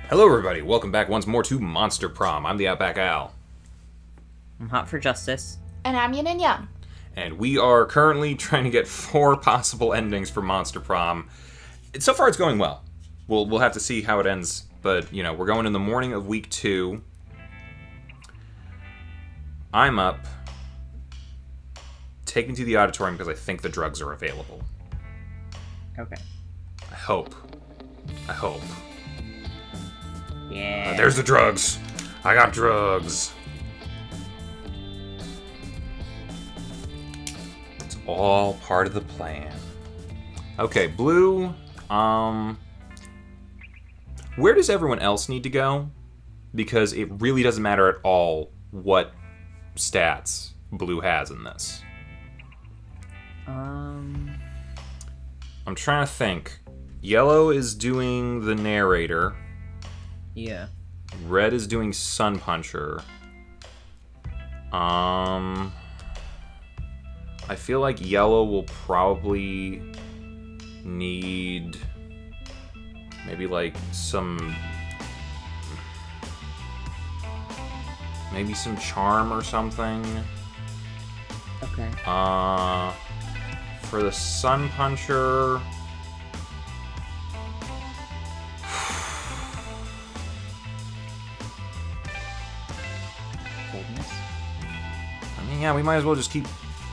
Hello everybody, welcome back once more to Monster Prom. I'm TheOutbackAl. I'm hot for justice. And I'm Yin&Jung. And we are currently trying to get 4 possible endings for Monster Prom. So far it's going well. We'll have to see how it ends, but we're going in the morning of week 2. I'm up. Take me to the auditorium because I think the drugs are available. Okay. I hope. Yeah. There's the drugs. I got drugs. It's all part of the plan. Okay, Blue. Where does everyone else need to go? Because it really doesn't matter at all what stats Blue has in this. I'm trying to think. Yellow is doing the narrator. Yeah. Red is doing Sun Puncher. I feel like Yellow will probably need maybe some charm or something. Okay. For the Sun Puncher, Boldness. I mean, yeah, we might as well just keep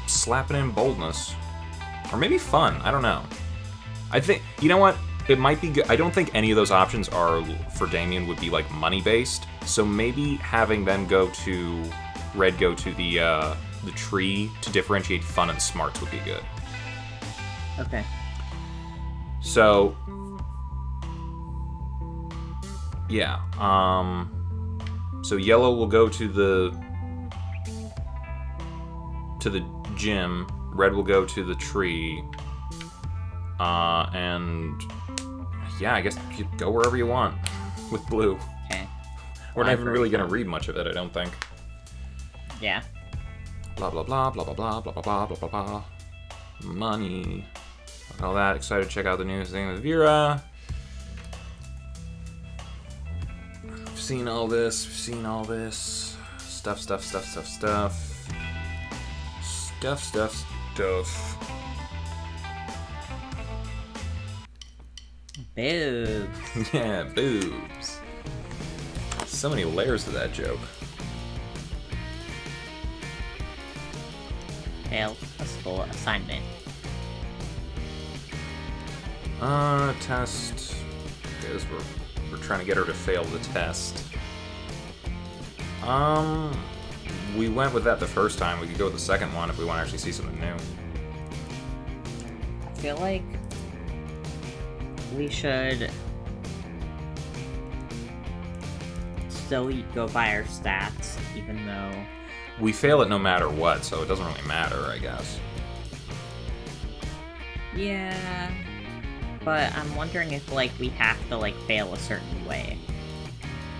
slapping in boldness. Or maybe fun, I don't know. I think, you know what? It might be good. I don't think any of those options are, for Damien, would be, money-based. So maybe having them Red go to the tree to differentiate fun and smarts would be good. Okay. So, yeah, so Yellow will go to the gym, Red will go to the tree, and yeah, I guess you go wherever you want with Blue. Okay. We're not even really gonna read much of it, I don't think. Yeah. Blah blah blah blah blah blah blah blah blah blah blah. Money. All that. Excited to check out the new thing with Vera. We've seen all this. Stuff. Boobs. Yeah, boobs. So many layers to that joke. Failed a school assignment. Test. Because we're trying to get her to fail the test. We went with that the first time. We could go with the second one if we want to actually see something new. I feel like we should still go by our stats, even though We fail it no matter what, so it doesn't really matter, I guess. yeah. But I'm wondering if we have to fail a certain way.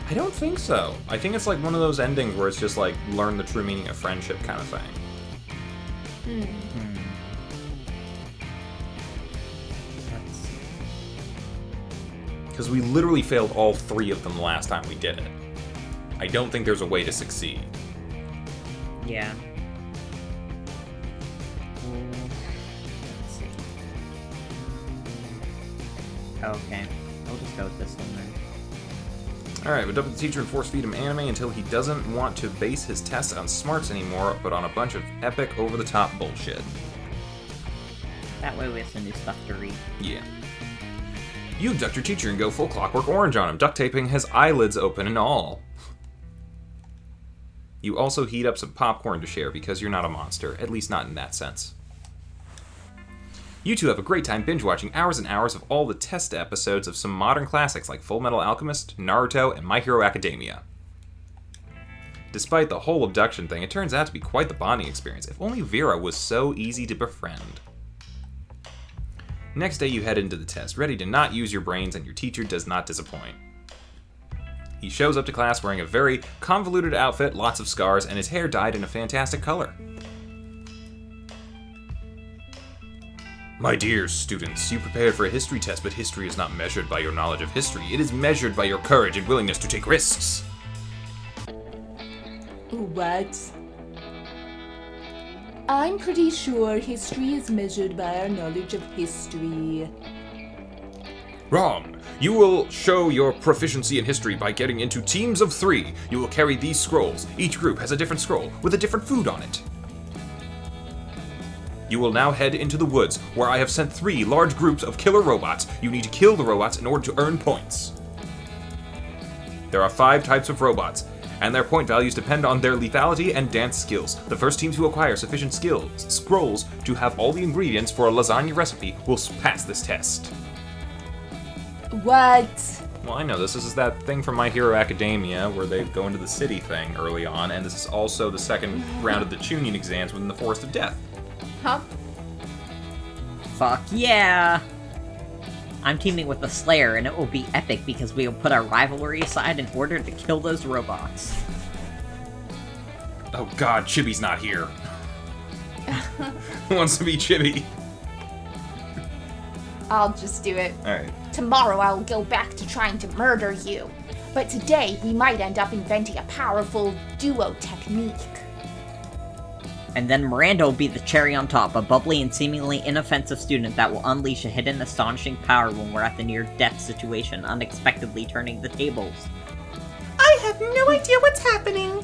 I don't think so. I think it's one of those endings where it's just learn the true meaning of friendship kind of thing. Let's see. Because we literally failed all 3 of them the last time we did it. I don't think there's a way to succeed. Yeah. Let's see. Okay. I'll just go with this one then. Alright, we dumped the teacher and force feed him anime until he doesn't want to base his tests on smarts anymore, but on a bunch of epic, over-the-top bullshit. That way we have some new stuff to read. Yeah. You abduct your teacher and go full Clockwork Orange on him, duct taping his eyelids open and all. You also heat up some popcorn to share because you're not a monster, at least not in that sense. You two have a great time binge-watching hours and hours of all the test episodes of some modern classics like Fullmetal Alchemist, Naruto, and My Hero Academia. Despite the whole abduction thing, it turns out to be quite the bonding experience. If only Vera was so easy to befriend. Next day you head into the test, ready to not use your brains, and your teacher does not disappoint. He shows up to class wearing a very convoluted outfit, lots of scars, and his hair dyed in a fantastic color. My dear students, you prepared for a history test, but history is not measured by your knowledge of history. It is measured by your courage and willingness to take risks. What? I'm pretty sure history is measured by our knowledge of history. Wrong. You will show your proficiency in history by getting into teams of 3. You will carry these scrolls. Each group has a different scroll with a different food on it. You will now head into the woods, where I have sent 3 large groups of killer robots. You need to kill the robots in order to earn points. There are 5 types of robots, and their point values depend on their lethality and dance skills. The first team to acquire sufficient scrolls to have all the ingredients for a lasagna recipe will pass this test. What? Well, I know this is that thing from My Hero Academia where they go into the city thing early on, and this is also the second round of the Chunin exams within the Forest of Death. Huh? Fuck yeah! I'm teaming with the Slayer, and it will be epic because we will put our rivalry aside in order to kill those robots. Oh god, Chibi's not here. Who wants to be Chibi? I'll just do it. Alright. Tomorrow I'll go back to trying to murder you. But today we might end up inventing a powerful duo technique. And then Miranda will be the cherry on top, a bubbly and seemingly inoffensive student that will unleash a hidden astonishing power when we're at the near-death situation, unexpectedly turning the tables. I have no idea what's happening.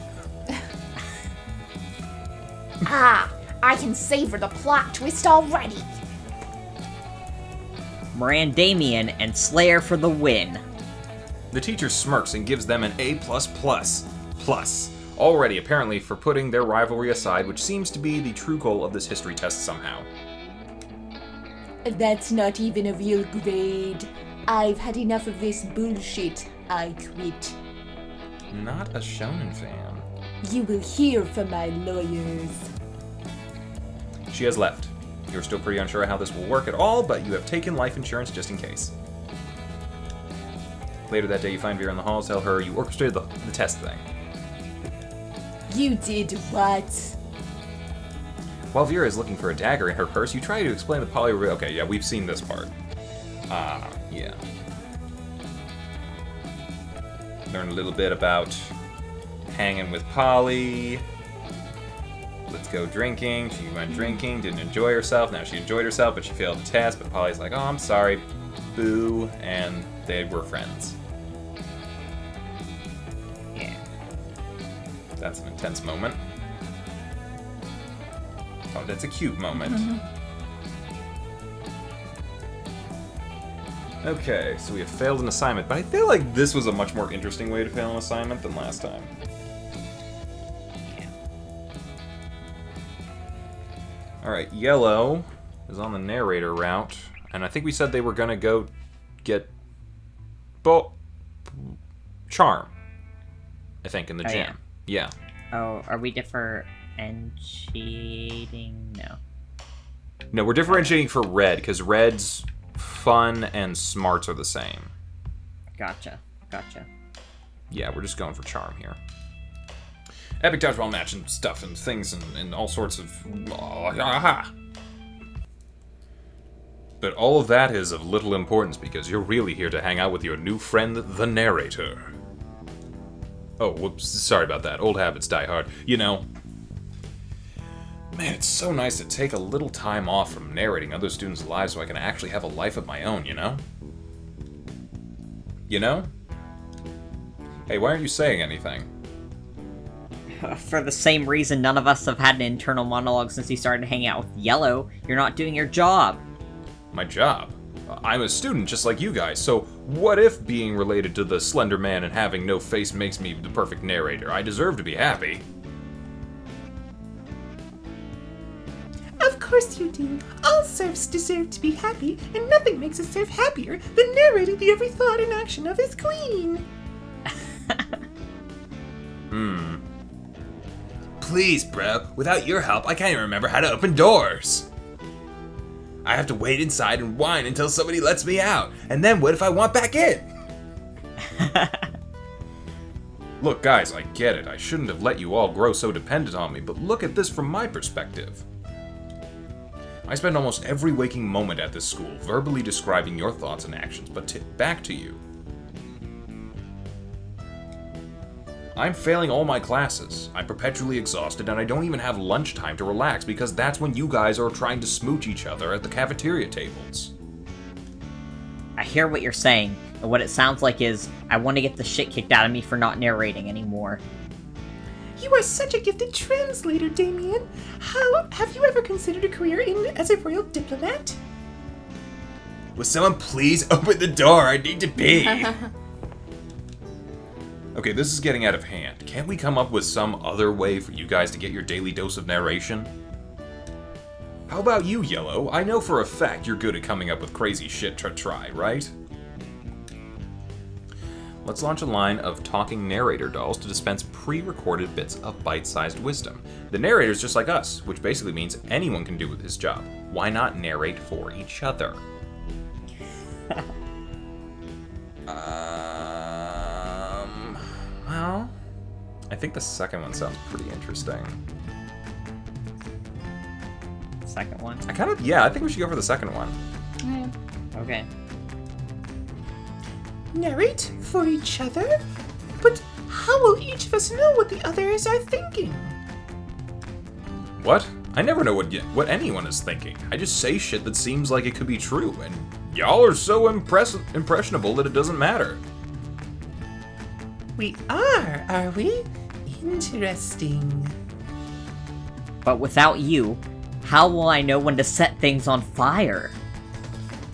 I can savor the plot twist already. Mirandamian and Slayer for the win. The teacher smirks and gives them an A++. Already, apparently, for putting their rivalry aside, which seems to be the true goal of this history test somehow. That's not even a real grade. I've had enough of this bullshit. I quit. Not a shonen fan. You will hear from my lawyers. She has left. You're still pretty unsure how this will work at all, but you have taken life insurance just in case. Later that day, you find Vera in the halls, tell her you orchestrated the test thing. You did what? While Vera is looking for a dagger in her purse, you try to explain the Polly... Okay, yeah, we've seen this part. Yeah. Learn a little bit about hanging with Polly. Let's go drinking. She went drinking, didn't enjoy herself. Now she enjoyed herself, but she failed the test. But Polly's like, oh, I'm sorry. Boo. And they were friends. Yeah. That's an intense moment. Oh, that's a cute moment. Okay, so we have failed an assignment, but I feel like this was a much more interesting way to fail an assignment than last time. Alright, Yellow is on the narrator route, and I think we said they were gonna go get Charm, I think, in the gym. Yeah. Oh, are we differentiating? No. No, we're differentiating for Red, because Red's fun and smarts are the same. Gotcha. Yeah, we're just going for Charm here. Epic dodgeball match and stuff and things and all sorts of... But all of that is of little importance because you're really here to hang out with your new friend, the narrator. Oh, whoops, sorry about that. Old habits die hard. You know... Man, it's so nice to take a little time off from narrating other students' lives so I can actually have a life of my own, you know? You know? Hey, why aren't you saying anything? For the same reason none of us have had an internal monologue since you started hanging out with Yellow. You're not doing your job. My job? I'm a student just like you guys, so what if being related to the Slender Man and having no face makes me the perfect narrator? I deserve to be happy. Of course you do. All serfs deserve to be happy, and nothing makes a serf happier than narrating the every thought and action of his queen. Please, bro. Without your help, I can't even remember how to open doors. I have to wait inside and whine until somebody lets me out. And then what if I want back in? Look, guys, I get it. I shouldn't have let you all grow so dependent on me, but look at this from my perspective. I spend almost every waking moment at this school verbally describing your thoughts and actions, but back to you. I'm failing all my classes. I'm perpetually exhausted, and I don't even have lunchtime to relax because that's when you guys are trying to smooch each other at the cafeteria tables. I hear what you're saying, and what it sounds like is, I want to get the shit kicked out of me for not narrating anymore. You are such a gifted translator, Damien. Have you ever considered a career as a royal diplomat? Will someone please open the door? I need to pee. Okay, this is getting out of hand. Can't we come up with some other way for you guys to get your daily dose of narration? How about you, Yellow? I know for a fact you're good at coming up with crazy shit to try, right? Let's launch a line of talking narrator dolls to dispense pre-recorded bits of bite-sized wisdom. The narrator's just like us, which basically means anyone can do his job. Why not narrate for each other? Well, I think the second one sounds pretty interesting. Second one? I think we should go for the second one. Okay. Narrate for each other? But how will each of us know what the others are thinking? What? I never know what anyone is thinking. I just say shit that seems like it could be true, and y'all are so impressionable that it doesn't matter. We are we? Interesting. But without you, how will I know when to set things on fire?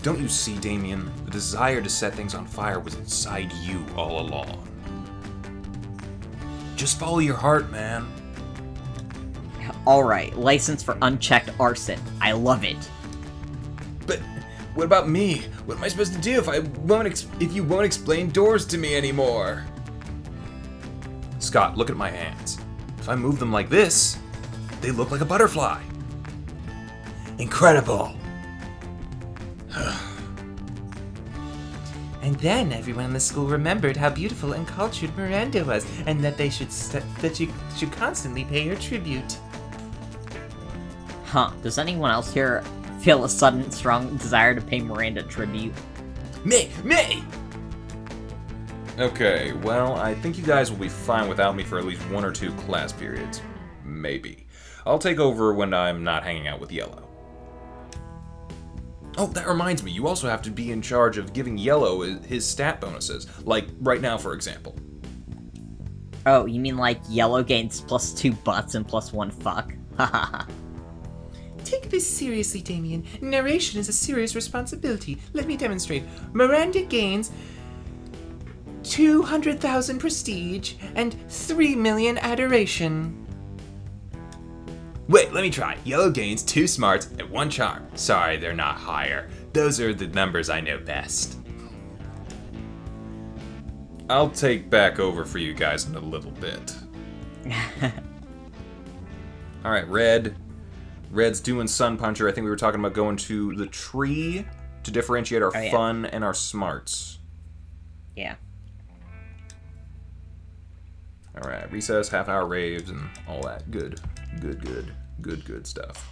Don't you see, Damien? The desire to set things on fire was inside you all along. Just follow your heart, man. Alright, license for unchecked arson. I love it. But what about me? What am I supposed to do if you won't explain doors to me anymore? Scott, look at my hands. If I move them like this, they look like a butterfly. Incredible. And then everyone in the school remembered how beautiful and cultured Miranda was, and that you should constantly pay her tribute. Huh, does anyone else here feel a sudden, strong desire to pay Miranda tribute? Me! Okay, well, I think you guys will be fine without me for at least 1 or 2 class periods. Maybe. I'll take over when I'm not hanging out with Yellow. Oh, that reminds me, you also have to be in charge of giving Yellow his stat bonuses. Like, right now, for example. Oh, you mean like Yellow gains +2 butts and +1 fuck? Hahaha. Take this seriously, Damien. Narration is a serious responsibility. Let me demonstrate. Miranda gains 200,000 prestige and 3 million adoration. Wait, let me try. Yellow gains 2 smarts and 1 charm. Sorry, they're not higher. Those are the numbers I know best. I'll take back over for you guys in a little bit. Alright, Red. Red's doing Sun Puncher. I think we were talking about going to the tree to differentiate our fun and our smarts. Yeah. Alright, recess, half-hour raves, and all that good stuff.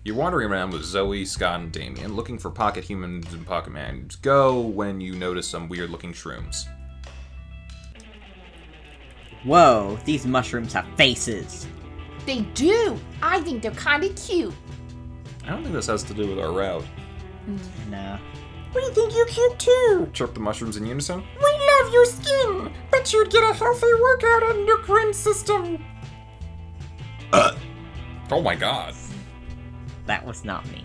You're wandering around with Zoe, Scott, and Damien, looking for pocket humans and pocket man. Go when you notice some weird-looking shrooms. Whoa, these mushrooms have faces. They do! I think they're kinda cute. I don't think this has to do with our route. No. We think you're cute too. Chirp the mushrooms in unison. We love your skin. Bet you'd get a healthy workout endocrine system. Oh my god. That was not me.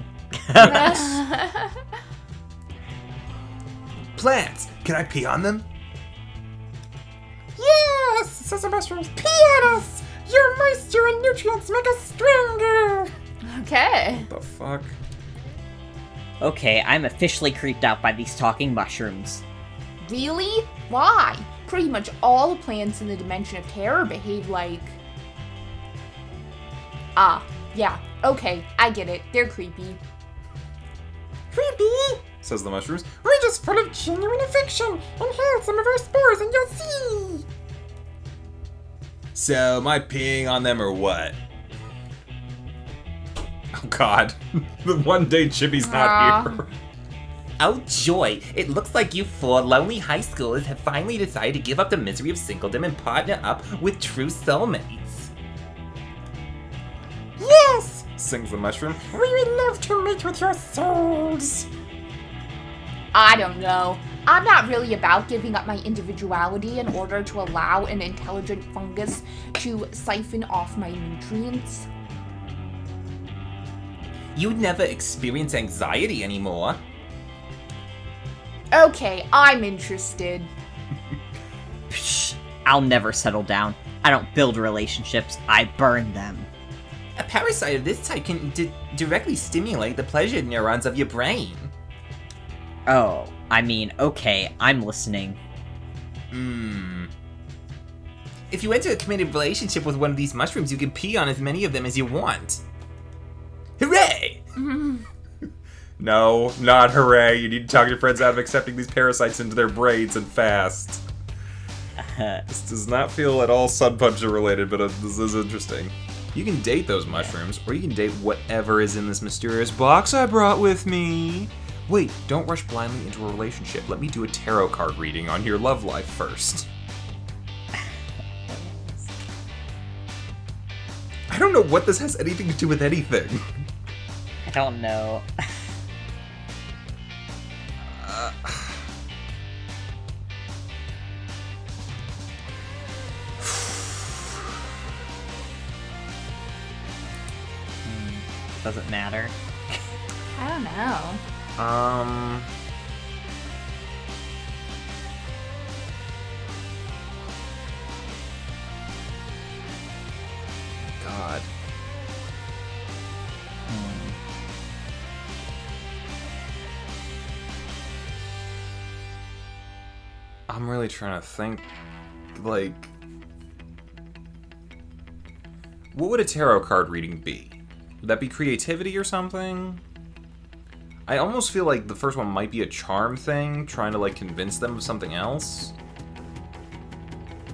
Plants! Can I pee on them? Yes, says the mushrooms. Pee on us. Your moisture and nutrients make us stronger. Okay. What the fuck? Okay, I'm officially creeped out by these talking mushrooms. Really? Why? Pretty much all the plants in the Dimension of Terror behave like... Yeah. Okay, I get it. They're creepy. Creepy, Says the mushrooms. we're just full of genuine affection. Inhale some of our spores and you'll see. So, am I peeing on them or what? Oh God. The one day Chippy's not here. Oh joy, it looks like you four lonely high schoolers have finally decided to give up the misery of singledom and partner up with true soulmates. Yes! Sings the mushroom. We would love to mate with your souls. I don't know. I'm not really about giving up my individuality in order to allow an intelligent fungus to siphon off my nutrients. You'd never experience anxiety anymore. Okay, I'm interested. Psh, I'll never settle down. I don't build relationships, I burn them. A parasite of this type can directly stimulate the pleasure neurons of your brain. Oh, I mean, okay, I'm listening. If you enter a committed relationship with one of these mushrooms, you can pee on as many of them as you want. Hooray! No, not hooray. You need to talk your friends out of accepting these parasites into their brains and fast. This does not feel at all Sun Puncher related, but this is interesting. You can date those mushrooms, or you can date whatever is in this mysterious box I brought with me. Wait, don't rush blindly into a relationship. Let me do a tarot card reading on your love life first. I don't know what this has anything to do with anything. I don't know. Doesn't matter. I don't know. God. I'm really trying to think, like, what would a tarot card reading be? Would that be creativity or something? I almost feel like the first one might be a charm thing, trying to, like, convince them of something else.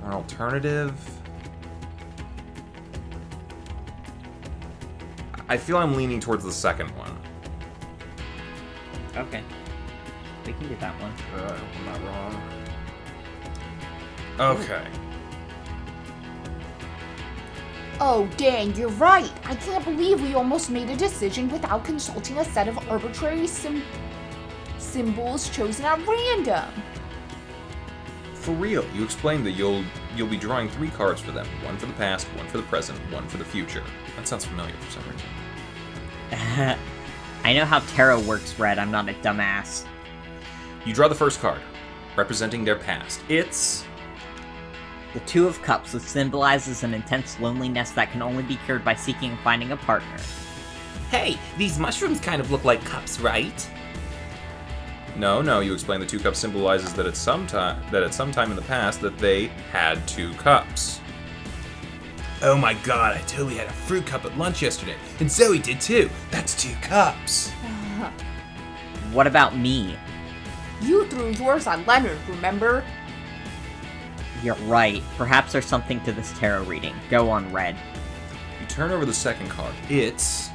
Or an alternative. I feel I'm leaning towards the second one. Okay. We can do that one. I'm not wrong. Okay. Oh, dang, you're right. I can't believe we almost made a decision without consulting a set of arbitrary symbols chosen at random. For real, you explained that you'll be drawing 3 cards for them. One for the past, one for the present, one for the future. That sounds familiar for some reason. I know how tarot works, Red. I'm not a dumbass. You draw the first card, representing their past. It's... The Two of Cups, which symbolizes an intense loneliness that can only be cured by seeking and finding a partner. Hey, these mushrooms kind of look like cups, right? No, you explain the 2 cups symbolizes that at some time in the past that they had 2 cups. Oh my god, I totally had a fruit cup at lunch yesterday, and Zoe did too. That's 2 cups. What about me? You threw yours on Leonard, remember? You're right. Perhaps there's something to this tarot reading. Go on, Red. You turn over the second card. It's...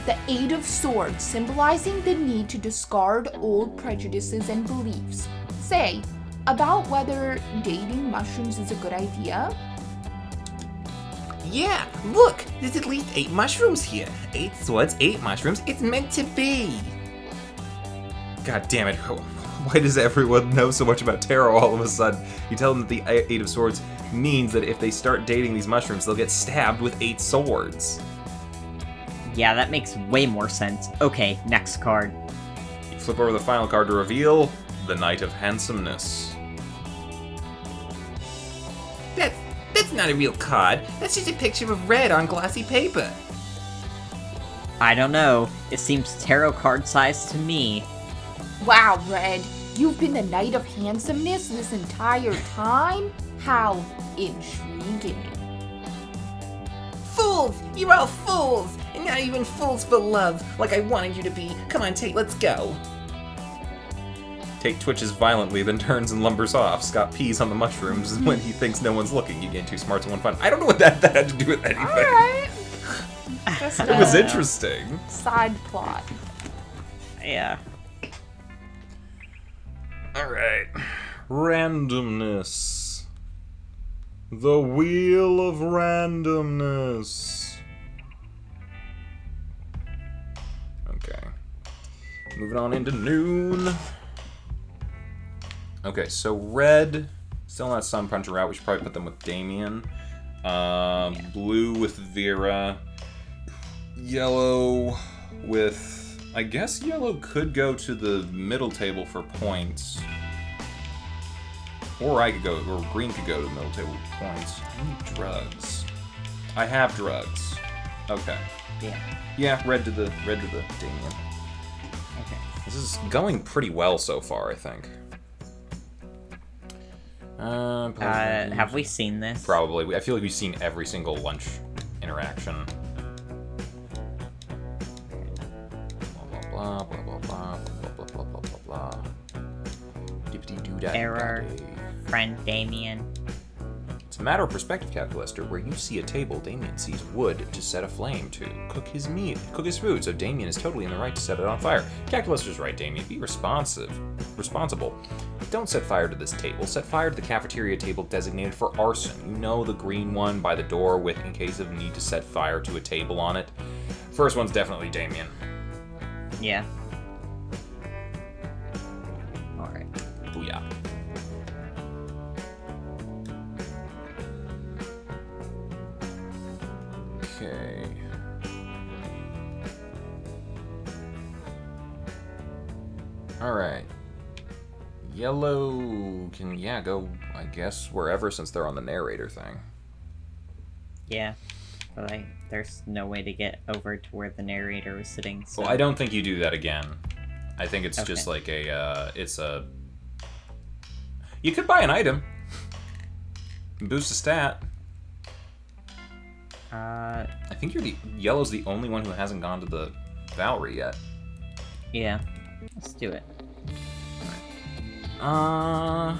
The Eight of Swords, symbolizing the need to discard old prejudices and beliefs. Say, about whether dating mushrooms is a good idea? Yeah, look, there's at least 8 mushrooms here. 8 swords, 8 mushrooms, it's meant to be. God damn it. Why does everyone know so much about tarot all of a sudden? You tell them that the 8 of Swords means that if they start dating these mushrooms, they'll get stabbed with 8 swords. Yeah, that makes way more sense. Okay, next card. You flip over the final card to reveal the Knight of Handsomeness. That's not a real card. That's just a picture of red on glossy paper. I don't know. It seems tarot card size to me. Wow, Red, you've been the Knight of Handsomeness this entire time? How intriguing. Fools! You're all fools! And not even fools for love, like I wanted you to be. Come on, Tate, let's go. Tate twitches violently, then turns and lumbers off. Scott pees on the mushrooms when he thinks no one's looking. You gain 2 smarts and 1 fun. I don't know what that had to do with anything. Alright. Just It was a interesting. side plot. Yeah. Alright. Randomness. The wheel of randomness. Okay. Moving on into noon. Okay, so red, still not Sun Puncher route. We should probably put them with Damien. Blue with Vera. Yellow with... I guess yellow could go to the middle table for points. Or green could go to the middle table for points. I need drugs. I have drugs. Okay. Yeah. Yeah, red to the Damien. Okay. This is going pretty well so far, I think. Have we seen this? Probably. I feel like we've seen every single lunch interaction. Blah, blah, blah, blah, blah, blah, blah, blah, blah, blah. Dippity-doo-dah. Error. Friend Damien. It's a matter of perspective, Calculister. Where you see a table, Damien sees wood to set a flame to cook his food, so Damien is totally in the right to set it on fire. Calculister's right, Damien. Be responsible. Don't set fire to this table. Set fire to the cafeteria table designated for arson. You know, the green one by the door with in case of need to set fire to a table on it. First one's definitely Damien. Yeah. Alright. Booyah. Okay. Alright. Yellow can, go, I guess, wherever since they're on the narrator thing. Yeah. But there's no way to get over to where the narrator was sitting, so... Well, I don't think you do that again. I think it's just Okay. like you could buy an item. Boost a stat. I think Yellow's the only one who hasn't gone to the Valerie yet. Yeah. Let's do it. I'm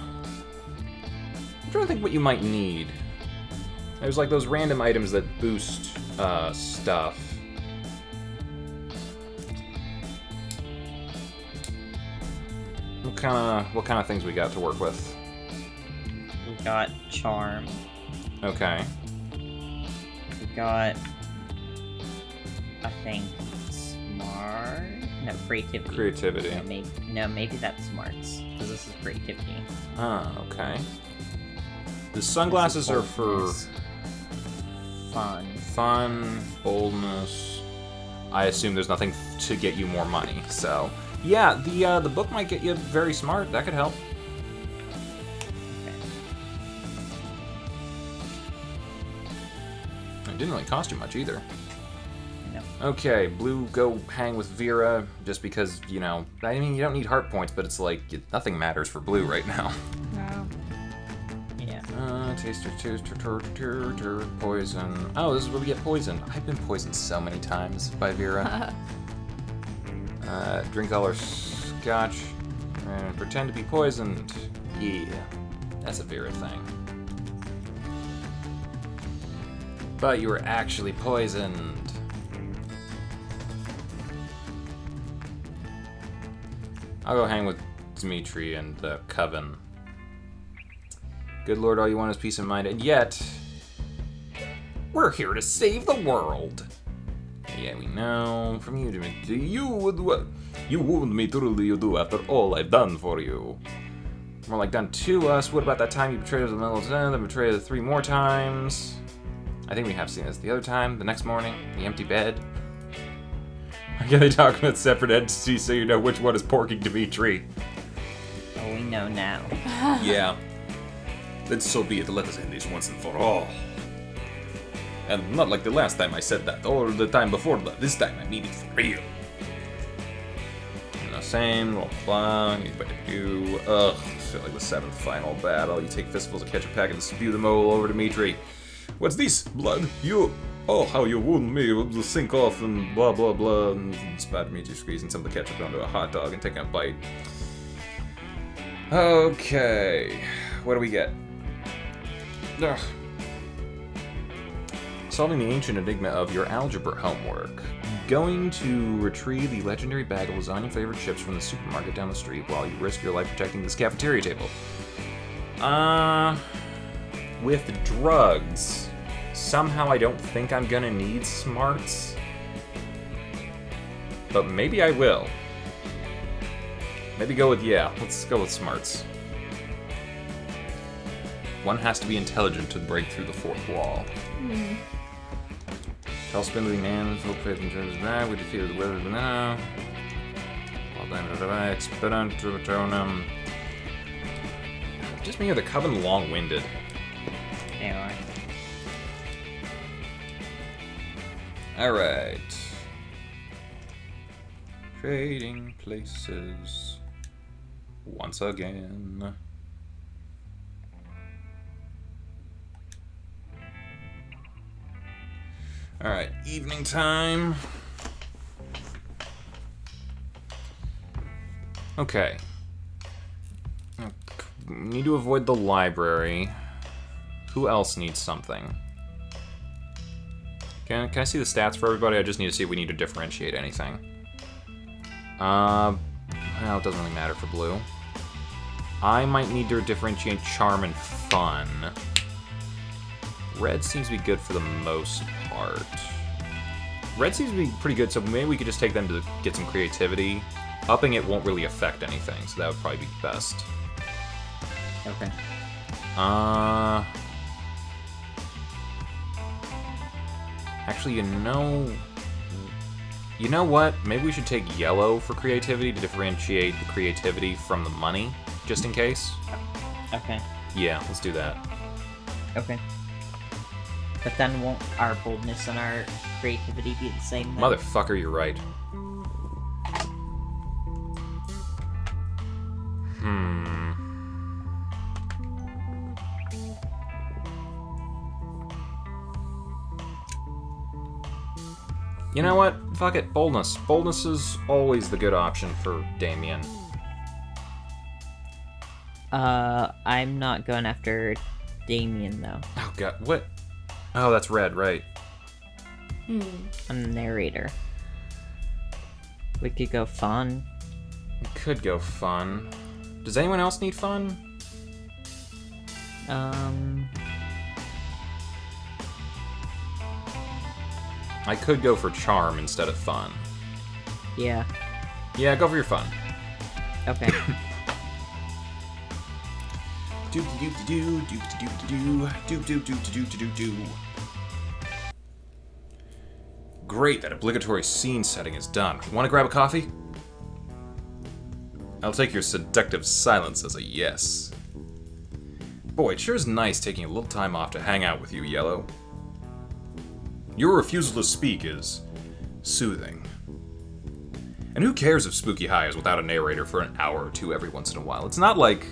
trying to think what you might need. There's like those random items that boost stuff. What kind of things we got to work with? We got Charm. Okay. We got... I think... Smart? No, Creativity. Creativity. Yeah, maybe that's Smarts. Because this is Creativity. Okay. The sunglasses are for Fun. boldness. I assume there's nothing to get you more money, so yeah, the book might get you very smart. That could help. Okay. It didn't really cost you much either. No. Okay, blue, go hang with Vera, just because, you know, I mean, you don't need heart points, but it's like, nothing matters for blue right now. No. Yeah. Taster, poison. Oh, this is where we get poisoned. I've been poisoned so many times by Vera. Drink all our scotch and pretend to be poisoned. Yeah, that's a Vera thing. But you were actually poisoned. I'll go hang with Dmitri and the Coven. Good Lord, all you want is peace of mind, and yet we're here to save the world. Yeah, we know. From you, Dmitri, you wound me truly, you do, after all I've done for you. More like done to us. What about that time you betrayed us in the middle of the then betrayed us 3 more times? I think we have seen this. The other time, the next morning, the empty bed. Again, they talk about separate entities so you know which one is porking Dmitri. Oh, we know now. Yeah. Then so be it. Let us end this once and for all. And not like the last time I said that, or the time before that. This time I mean it for real. And the same, blah, blah, you better do. Ugh, I feel like the 7th final battle. You take fistfuls of ketchup packet and spew them all over Dmitri. What's this? Blood? You... Oh, how you wound me. Will sink off and blah, blah, blah. And spat Dmitri squeezing some of the ketchup onto a hot dog and taking a bite. Okay. What do we get? Ugh. Solving the ancient enigma of your algebra homework. Going to retrieve the legendary bag of lasagna-flavored chips from the supermarket down the street while you risk your life protecting this cafeteria table. With drugs, somehow I don't think I'm gonna need smarts. But maybe I will. Maybe let's go with smarts. One has to be intelligent to break through the fourth wall. Tell spindly man, full faith in terms of that, we defeated the weather banana. Expeditronum. Just me or the coven long-winded. They are. Alright. Trading places. Once again. Alright, evening time. Okay. Need to avoid the library. Who else needs something? Can I see the stats for everybody? I just need to see if we need to differentiate anything. Well, it doesn't really matter for blue. I might need to differentiate charm and fun. Red seems to be good for the most part. Red seems to be pretty good, so maybe we could just take them to get some creativity. Upping it won't really affect anything, so that would probably be best. Okay. Actually, you know what? Maybe we should take yellow for creativity to differentiate the creativity from the money, just in case. Okay. Yeah, let's do that. Okay. But then won't our boldness and our creativity be the same then? Motherfucker, you're right. You know what? Fuck it. Boldness. Boldness is always the good option for Damien. I'm not going after Damien, though. Oh, God. What? Oh, that's red, right. I'm the narrator. We could go fun. We could go fun. Does anyone else need fun? I could go for charm instead of fun. Yeah. Yeah, go for your fun. Okay. Doop-de-doop-de-doo, doop-de-doop-de-doo, doop-doop-doop-de-doo-de-doo-de-doo. Great, that obligatory scene setting is done. Want to grab a coffee? I'll take your seductive silence as a yes. Boy, it sure is nice taking a little time off to hang out with you, Yellow. Your refusal to speak is soothing. And who cares if Spooky High is without a narrator for an hour or two every once in a while? It's not like...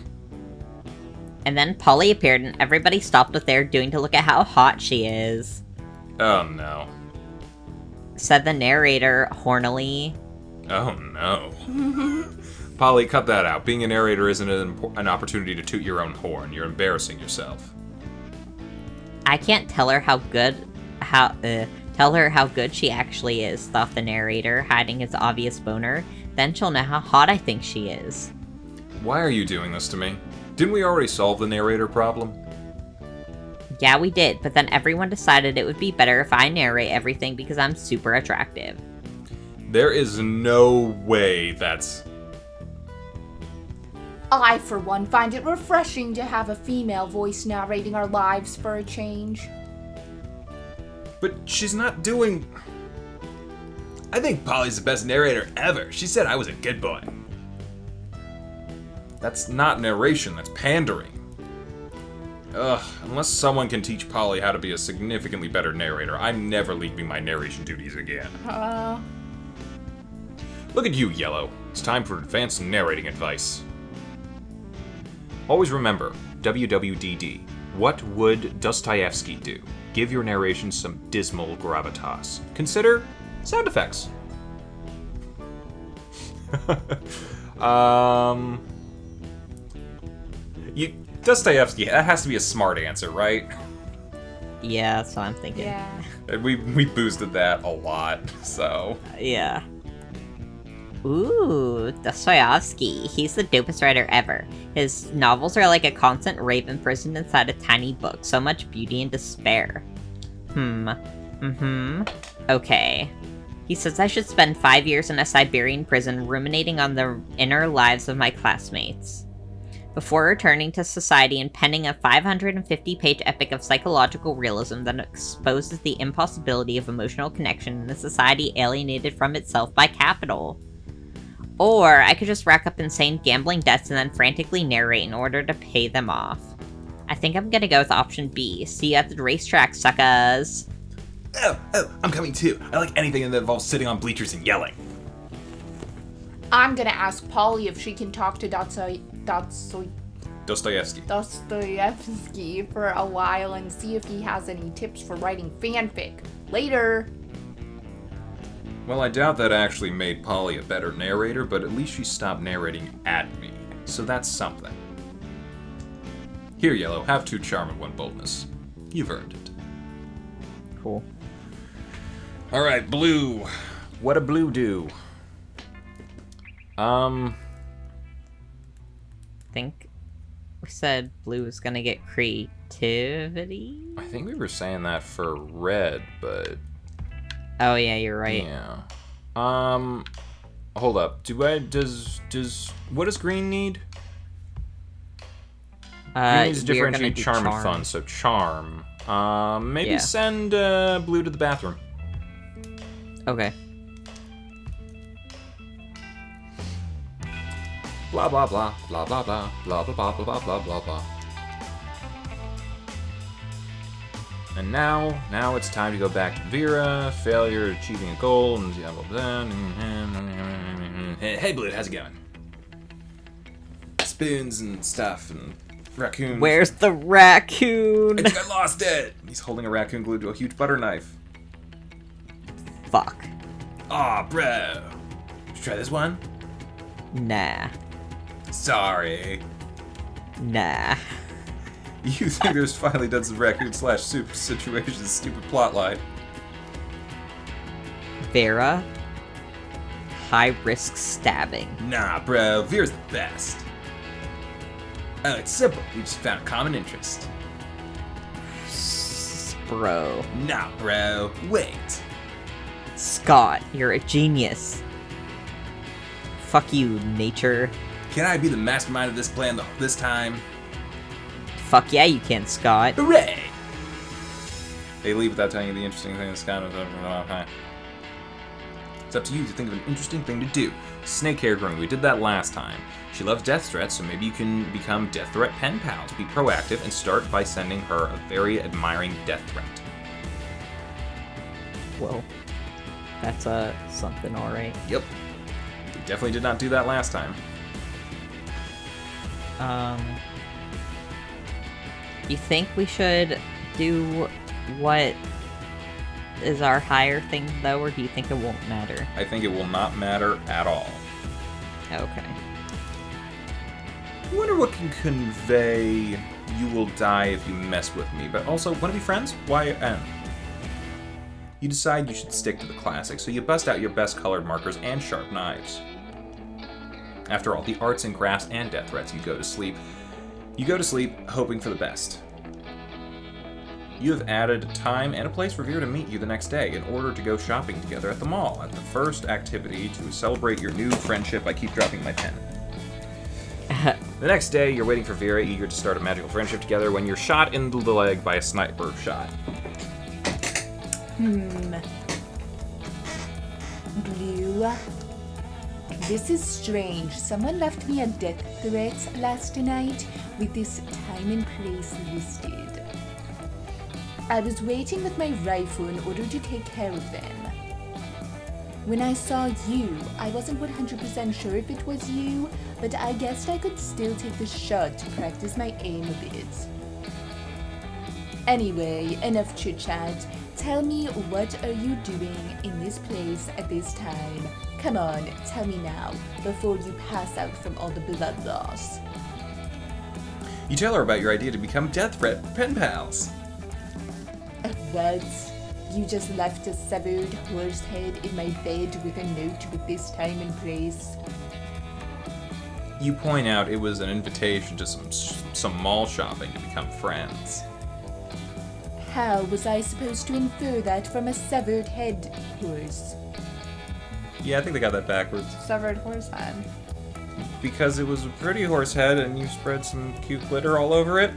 And then Polly appeared and everybody stopped what they were doing to look at how hot she is. Oh no. Said the narrator, hornily. Oh no. Polly, cut that out. Being a narrator isn't an opportunity to toot your own horn. You're embarrassing yourself. I can't tell her how good she actually is, thought the narrator, hiding his obvious boner. Then she'll know how hot I think she is. Why are you doing this to me? Didn't we already solve the narrator problem? Yeah, we did, but then everyone decided it would be better if I narrate everything because I'm super attractive. There is no way that's... I, for one, find it refreshing to have a female voice narrating our lives for a change. But she's not doing... I think Polly's the best narrator ever. She said I was a good boy. That's not narration, that's pandering. Ugh, unless someone can teach Polly how to be a significantly better narrator, I'm never leaving my narration duties again. Look at you, Yellow. It's time for advanced narrating advice. Always remember, WWDD. What would Dostoevsky do? Give your narration some dismal gravitas. Consider sound effects. Dostoevsky, that has to be a smart answer, right? Yeah, that's what I'm thinking. Yeah. And we boosted that a lot, so... Yeah. Ooh, Dostoyevsky. He's the dopest writer ever. His novels are like a constant rave imprisoned inside a tiny book. So much beauty and despair. Okay. He says I should spend 5 years in a Siberian prison ruminating on the inner lives of my classmates, before returning to society and penning a 550-page epic of psychological realism that exposes the impossibility of emotional connection in a society alienated from itself by capital. Or I could just rack up insane gambling debts and then frantically narrate in order to pay them off. I think I'm gonna go with option B. See you at the racetrack, suckers. Oh, I'm coming too. I like anything that involves sitting on bleachers and yelling. I'm gonna ask Polly if she can talk to Dostoevsky. Dostoyevsky for a while and see if he has any tips for writing fanfic. Later! Well, I doubt that actually made Polly a better narrator, but at least she stopped narrating at me, so that's something. Here, Yellow, have 2 charm and 1 boldness. You've earned it. Cool. Alright, Blue. What a Blue do? I think we said Blue was gonna get creativity? I think we were saying that for Red, but... Oh yeah, you're right. Yeah. Hold up. What does Green need? Green needs to we are gonna differentiate do charm and fun, so charm. Maybe Yeah. send Blue to the bathroom. Okay. Blah blah blah blah blah blah blah blah blah blah blah blah blah. And now it's time to go back to Vera. Failure, achieving a goal, and blah blah blah. Hey Blue, how's it going? Spoons and stuff and raccoons. Where's the raccoon? I think I lost it. He's holding a raccoon glued to a huge butter knife. Fuck. Aw, bro. Should we try this one? Nah. Sorry. Nah. You think there's finally done some raccoon/soup situation, stupid plotline. Vera. High risk stabbing. Nah, bro. Vera's the best. Oh, it's simple. We just found a common interest. Bro. Nah, bro. Wait. Scott, you're a genius. Fuck you, nature. Can I be the mastermind of this plan this time? Fuck yeah, you can, Scott. Hooray! They leave without telling you the interesting thing that's kind of... It's up to you to think of an interesting thing to do. Snake-haired Room, we did that last time. She loves death threats, so maybe you can become death threat pen pals. Be proactive and start by sending her a very admiring death threat. Well, that's something, alright. Yep. We definitely did not do that last time. You think we should do what is our higher thing, though, or do you think it won't matter? I think it will not matter at all. Okay. I wonder what can convey you will die if you mess with me, but also, want to be friends? Why N? You decide you should stick to the classics, so you bust out your best colored markers and sharp knives. After all, the arts and crafts and death threats, you go to sleep. You go to sleep hoping for the best. You have added time and a place for Vera to meet you the next day in order to go shopping together at the mall. At the first activity to celebrate your new friendship, I keep dropping my pen. The next day, you're waiting for Vera, eager to start a magical friendship together, when you're shot in the leg by a sniper shot. Blue. This is strange. Someone left me a death threat last night with this time and place listed. I was waiting with my rifle in order to take care of them. When I saw you, I wasn't 100% sure if it was you, but I guessed I could still take the shot to practice my aim a bit. Anyway, enough chit-chat. Tell me, what are you doing in this place at this time? Come on, tell me now, before you pass out from all the blood loss. You tell her about your idea to become death threat pen pals. What? You just left a severed horse head in my bed with a note with this time and place. You point out it was an invitation to some mall shopping to become friends. How was I supposed to infer that from a severed head horse? Yeah, I think they got that backwards. Severed horse head. Because it was a pretty horse head and you spread some cute glitter all over it.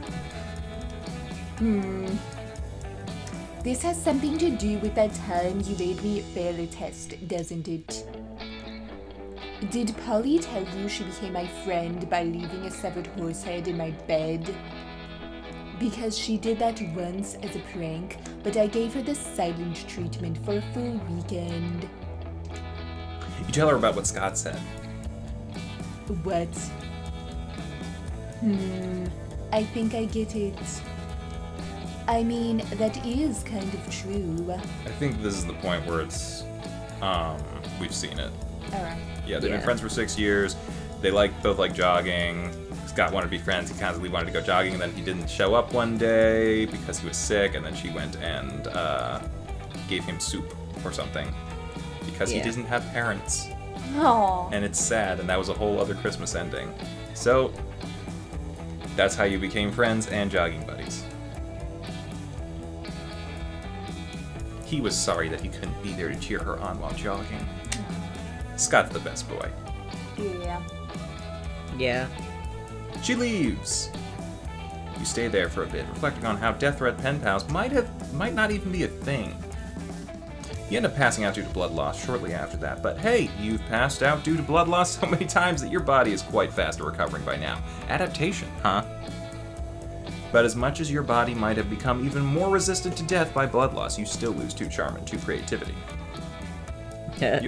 This has something to do with that time you made me fail a test, doesn't it? Did Polly tell you she became my friend by leaving a severed horse head in my bed? Because she did that once as a prank, but I gave her the silent treatment for a full weekend. You tell her about what Scott said. What? I think I get it. I mean, that is kind of true. I think this is the point where it's, we've seen it. Alright. Yeah, they've been friends for 6 years. They both like jogging. Scott wanted to be friends. He constantly wanted to go jogging, and then he didn't show up one day because he was sick, and then she went and gave him soup or something because he didn't have parents. Aww. And it's sad, and that was a whole other Christmas ending. So, that's how you became friends and jogging buddies. He was sorry that he couldn't be there to cheer her on while jogging. Scott's the best boy. Yeah. Yeah. She leaves. You stay there for a bit, reflecting on how death threat pen pals might not even be a thing. You end up passing out due to blood loss shortly after that, but hey, you've passed out due to blood loss so many times that your body is quite fast at recovering by now. Adaptation, huh? But as much as your body might have become even more resistant to death by blood loss, you still lose 2 charm and 2 creativity.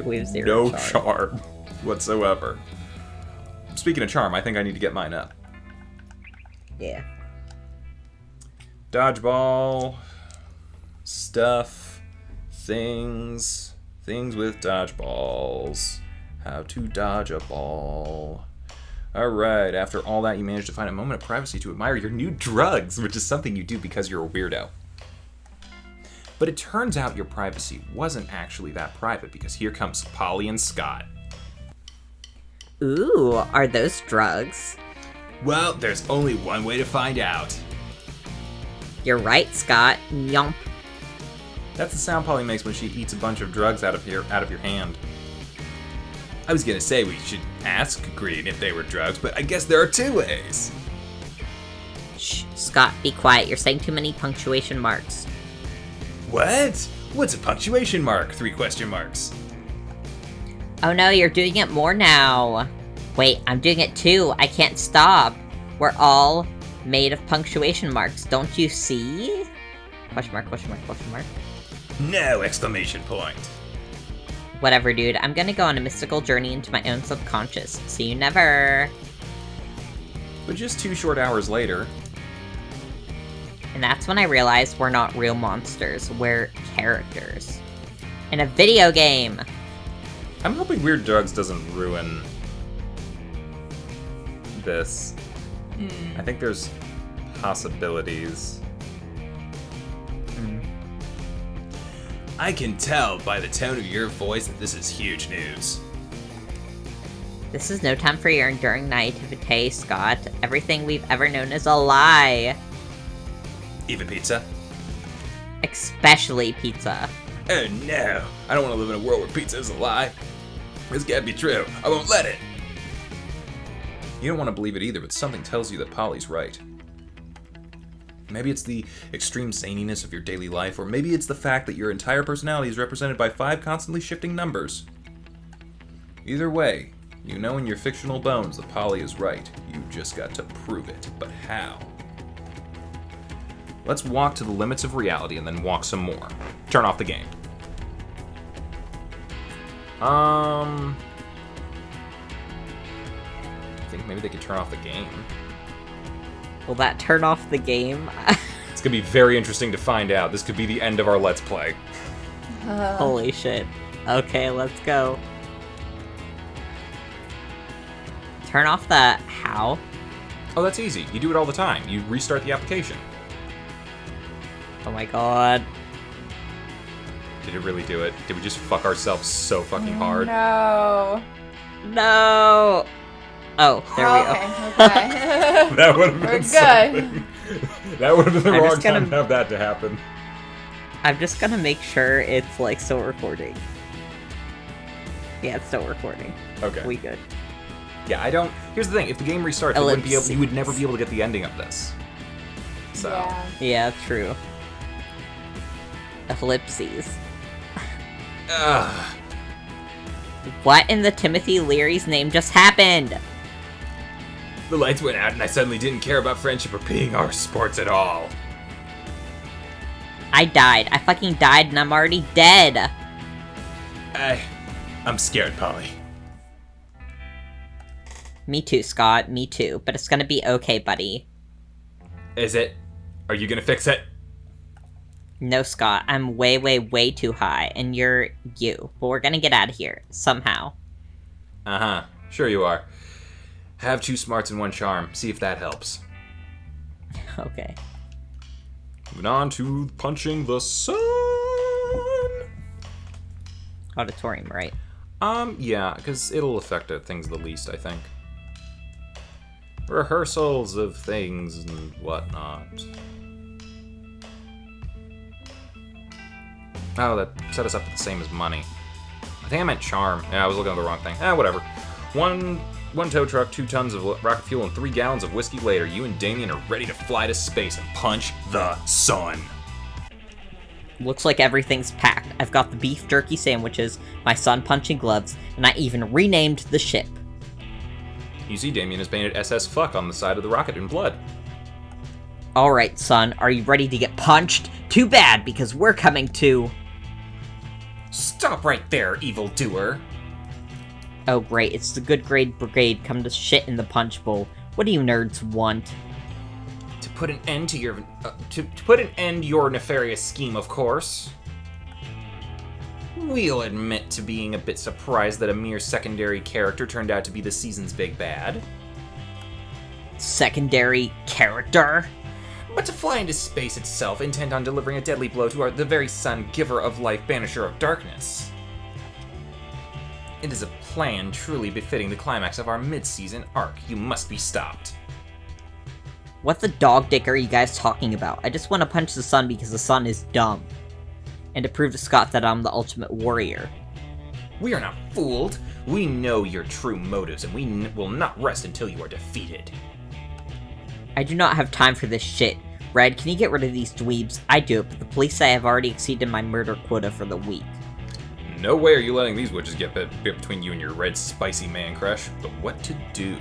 We have 0 no charm. charm whatsoever. Speaking of charm, I think I need to get mine up. Yeah. Dodgeball, stuff, things with dodgeballs, how to dodge a ball. Alright, after all that, you managed to find a moment of privacy to admire your new drugs, which is something you do because you're a weirdo. But it turns out your privacy wasn't actually that private, because here comes Polly and Scott. Ooh, are those drugs? Well, there's only one way to find out. You're right, Scott. Yomp. That's the sound Polly makes when she eats a bunch of drugs out of your hand. I was gonna say we should ask Green if they were drugs, but I guess there are 2 ways. Shh, Scott, be quiet. You're saying too many punctuation marks. What? What's a punctuation mark? 3 question marks. Oh no, you're doing it more now. Wait, I'm doing it too. I can't stop. We're all made of punctuation marks. Don't you see? Question mark, question mark, question mark. No! Exclamation point. Whatever, dude. I'm gonna go on a mystical journey into my own subconscious. See you never. But just 2 short hours later... And that's when I realized we're not real monsters. We're characters. In a video game! I'm hoping weird drugs doesn't ruin... this. I think there's possibilities. I can tell by the tone of your voice that this is huge news. This is no time for your enduring naivete, Scott. Everything we've ever known is a lie. Even pizza? Especially pizza. Oh no! I don't want to live in a world where pizza is a lie. This can't be true. I won't let it. You don't want to believe it either, but something tells you that Polly's right. Maybe it's the extreme zaniness of your daily life, or maybe it's the fact that your entire personality is represented by 5 constantly shifting numbers. Either way, you know in your fictional bones that Polly is right. You just got to prove it. But how? Let's walk to the limits of reality and then walk some more. Turn off the game. I think maybe they could turn off the game. Will that turn off the game? It's gonna be very interesting to find out. This could be the end of our Let's Play. Holy shit. Okay, let's go. Turn off the how? Oh, that's easy. You do it all the time. You restart the application. Oh my god. Did it really do it? Did we just fuck ourselves so fucking hard? No. No! Oh, there we go. Okay. That would have We're been good. something. That would have been the I'm wrong just gonna- time to have that to happen. I'm just gonna make sure it's, like, still recording. Yeah, it's still recording. Okay. We good. Yeah, I don't... Here's the thing. If the game restarts, you would never be able to get the ending of this. So... Yeah. Yeah, true. Ellipses. Ugh. What in the Timothy Leary's name just happened? The lights went out and I suddenly didn't care about friendship or being our sports at all. I died. I fucking died and I'm already dead. I'm scared, Polly. Me too, Scott. Me too. But it's gonna be okay, buddy. Is it? Are you gonna fix it? No, Scott. I'm way, way, way too high. And you're you. But we're gonna get out of here. Somehow. Uh-huh. Sure you are. Have 2 smarts and 1 charm. See if that helps. Okay. Moving on to punching the sun. Auditorium, right? Yeah, because it'll affect things the least, I think. Rehearsals of things and whatnot. Oh, that set us up with the same as money. I think I meant charm. Yeah, I was looking at the wrong thing. Whatever. One tow truck, 2 tons of rocket fuel, and 3 gallons of whiskey later, you and Damien are ready to fly to space and punch the sun. Looks like everything's packed. I've got the beef jerky sandwiches, my sun punching gloves, and I even renamed the ship. You see Damien has painted SS Fuck on the side of the rocket in blood. Alright, son, are you ready to get punched? Too bad, because we're coming to... Stop right there, evildoer. Oh great, it's the Good Grade Brigade come to shit in the punch bowl. What do you nerds want? To put an end to your to put an end to your nefarious scheme, of course. We'll admit to being a bit surprised that a mere secondary character turned out to be the season's big bad. Secondary character? But to fly into space itself, intent on delivering a deadly blow to the very sun, giver of life, banisher of darkness. It is a plan truly befitting the climax of our mid-season arc. You must be stopped. What the dog dick are you guys talking about? I just want to punch the sun because the sun is dumb. And to prove to Scott that I'm the ultimate warrior. We are not fooled. We know your true motives, and we will not rest until you are defeated. I do not have time for this shit. Red, can you get rid of these dweebs? I do, but the police say I've already exceeded my murder quota for the week. No way are you letting these witches get between you and your red spicy man crush, but what to do?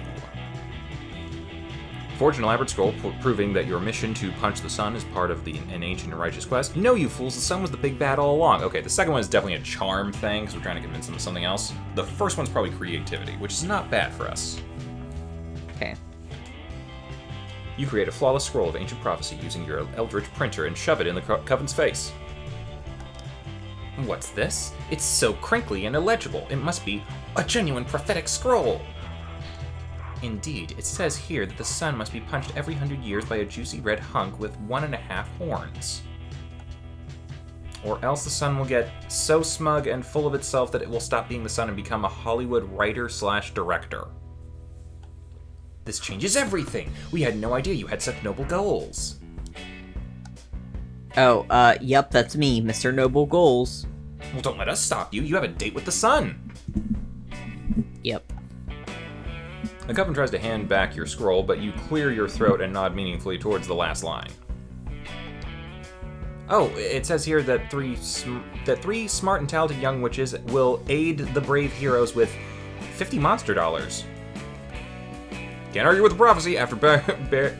Forge an elaborate scroll proving that your mission to punch the sun is part of an ancient and righteous quest. No, you fools, the sun was the big bad all along. Okay, the second one is definitely a charm thing, because we're trying to convince them of something else. The first one's probably creativity, which is not bad for us. Okay. You create a flawless scroll of ancient prophecy using your eldritch printer and shove it in the Coven's face. What's this? It's so crinkly and illegible. It must be a genuine prophetic scroll. Indeed, it says here that the sun must be punched every 100 years by a juicy red hunk with 1.5 horns. Or else the sun will get so smug and full of itself that it will stop being the sun and become a Hollywood writer/director. This changes everything. We had no idea you had such noble goals. Oh, yep, that's me, Mr. Noble Goals. Well, don't let us stop you. You have a date with the sun. Yep. The Coven tries to hand back your scroll, but you clear your throat and nod meaningfully towards the last line. Oh, it says here that three smart and talented young witches will aid the brave heroes with 50 monster dollars. Can't argue with the prophecy. After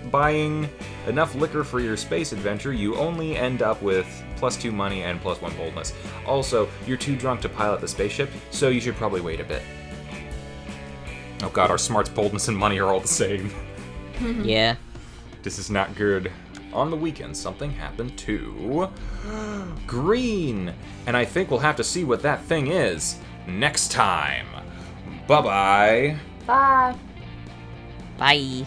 buying enough liquor for your space adventure, you only end up with +2 money and +1 boldness. Also, you're too drunk to pilot the spaceship, so you should probably wait a bit. Oh god, our smarts, boldness, and money are all the same. Yeah. This is not good. On the weekend, something happened to Green, and I think we'll have to see what that thing is next time. Bye-bye. Bye. Bye.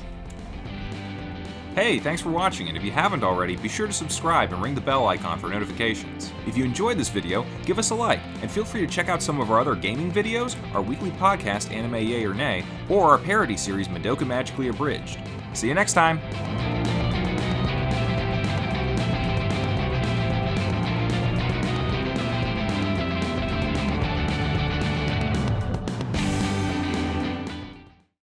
Hey, thanks for watching, and if you haven't already, be sure to subscribe and ring the bell icon for notifications. If you enjoyed this video, give us a like, and feel free to check out some of our other gaming videos, our weekly podcast Anime Yay or Nay, or our parody series Madoka Magically Abridged. See you next time!